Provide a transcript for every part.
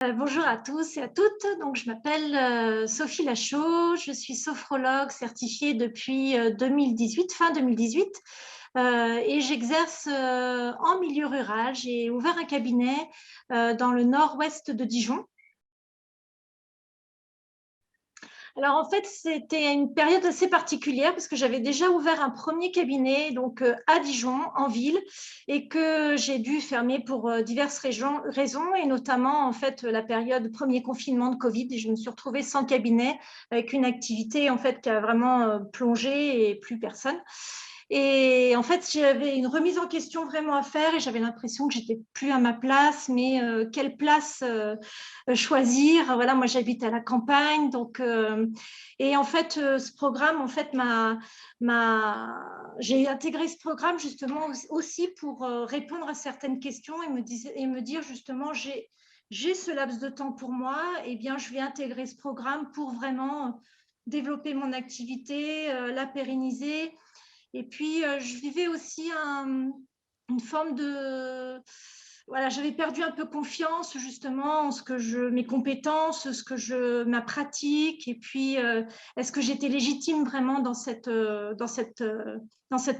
Bonjour à tous et à toutes. Donc, je m'appelle Sophie Lachaud, je suis sophrologue certifiée depuis 2018, fin 2018, et j'exerce en milieu rural. J'ai ouvert un cabinet dans le nord-ouest de Dijon. Alors, en fait, c'était une période assez particulière parce que j'avais déjà ouvert un premier cabinet donc, à Dijon, en ville, et que j'ai dû fermer pour diverses raisons, et notamment en fait, la période premier confinement de Covid. Et je me suis retrouvée sans cabinet, avec une activité en fait, qui a vraiment plongé et plus personne. Et en fait, j'avais une remise en question vraiment à faire et j'avais l'impression que j'étais plus à ma place, mais quelle place choisir? Voilà, moi j'habite à la campagne, donc et en fait ce programme en fait j'ai intégré ce programme justement aussi pour répondre à certaines questions et me dire justement j'ai ce laps de temps pour moi, et bien je vais intégrer ce programme pour vraiment développer mon activité, la pérenniser. Et puis, je vivais aussi une forme de… Voilà, j'avais perdu un peu confiance justement en mes compétences, ma pratique. Et puis, est-ce que j'étais légitime vraiment dans cette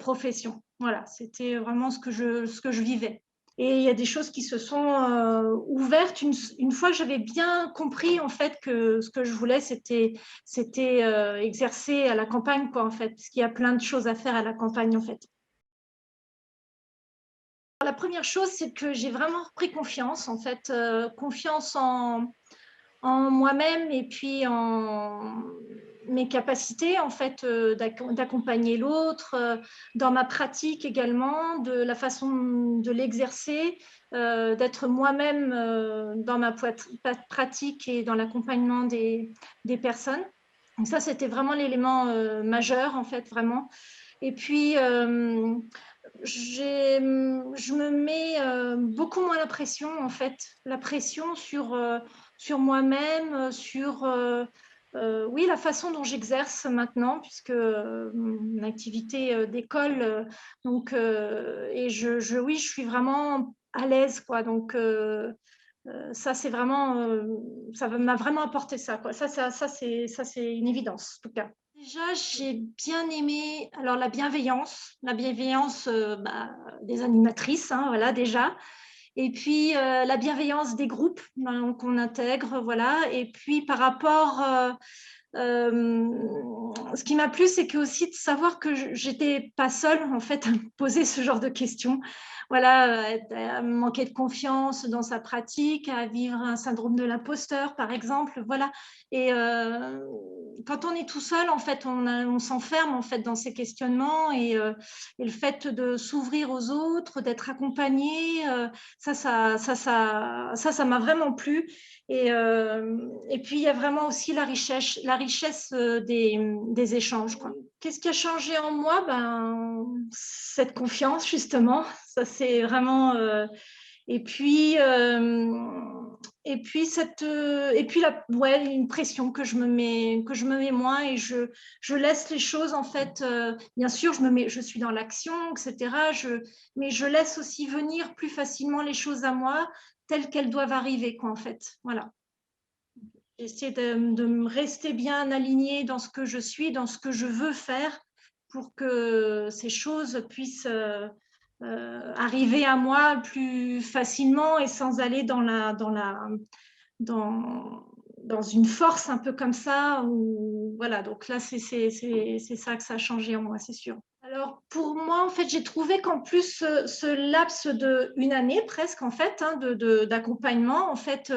profession? Voilà, c'était vraiment ce que je vivais. Et il y a des choses qui se sont ouvertes une fois que j'avais bien compris en fait que ce que je voulais, c'était exercer à la campagne, quoi, en fait, parce qu'il y a plein de choses à faire à la campagne, en fait. La première chose, c'est que j'ai vraiment repris confiance, en fait, confiance en moi-même et puis en mes capacités, en fait, d'accompagner l'autre, dans ma pratique également, de la façon de l'exercer, d'être moi-même dans ma pratique et dans l'accompagnement des personnes. Donc ça, c'était vraiment l'élément majeur, en fait, vraiment. Et puis, je me mets beaucoup moins la pression, en fait, la pression sur moi-même, oui, la façon dont j'exerce maintenant, puisque mon activité d'école, donc, oui, je suis vraiment à l'aise, quoi. Donc, ça, c'est vraiment, ça m'a vraiment apporté ça, quoi. Ça, c'est une évidence, en tout cas. Déjà, j'ai bien aimé alors la bienveillance des animatrices, hein, voilà, déjà. Et puis la bienveillance des groupes qu'on intègre, voilà. Et puis par rapport ce qui m'a plu, c'est que aussi de savoir que j'étais pas seule en fait à me poser ce genre de questions. Voilà, à manquer de confiance dans sa pratique, à vivre un syndrome de l'imposteur, par exemple. Voilà. Et quand on est tout seul, en fait, on s'enferme en fait dans ces questionnements, et le fait de s'ouvrir aux autres, d'être accompagné, ça m'a vraiment plu. Et puis, il y a vraiment aussi la richesse des échanges, quoi. Qu'est-ce qui a changé en moi? Cette confiance, justement. Ça, c'est vraiment… et puis, ouais, une pression que je me mets moins, et je laisse les choses, en fait. Bien sûr, je suis dans l'action, etc. Mais je laisse aussi venir plus facilement les choses à moi, telles qu'elles doivent arriver, quoi, en fait. Voilà. J'essaie de me rester bien alignée dans ce que je suis, dans ce que je veux faire, pour que ces choses puissent arriver à moi plus facilement et sans aller dans, dans une force un peu comme ça. Voilà, donc là, c'est ça que ça a changé en moi, c'est sûr. Alors, pour moi, en fait, j'ai trouvé qu'en plus, ce laps de une année presque, en fait, hein, d'accompagnement, en fait,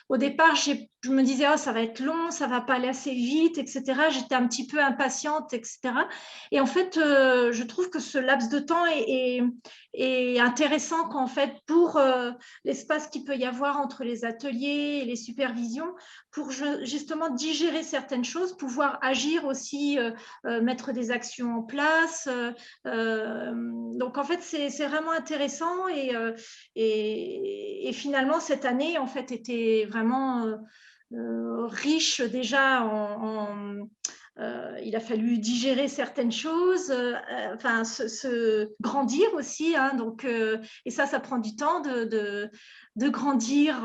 au départ, je me disais, oh, ça va être long, ça va pas aller assez vite, etc. J'étais un petit peu impatiente, etc. Et en fait, je trouve que ce laps de temps est intéressant, en fait, pour l'espace qu'il peut y avoir entre les ateliers et les supervisions, pour justement digérer certaines choses, pouvoir agir aussi, mettre des actions en place. Donc, en fait, c'est vraiment intéressant. Et finalement, cette année, en fait, était vraiment riche déjà il a fallu digérer certaines choses, enfin grandir aussi, hein, donc, et ça prend du temps de grandir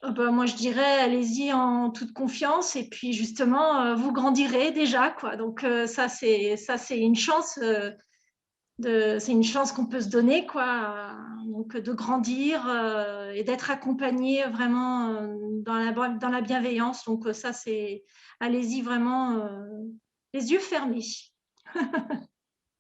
Moi, je dirais, allez-y en toute confiance et puis justement, vous grandirez déjà, quoi. Donc, ça, c'est une chance, c'est une chance qu'on peut se donner, quoi. Donc, de grandir et d'être accompagné vraiment dans la bienveillance. Donc, ça, c'est, allez-y vraiment les yeux fermés.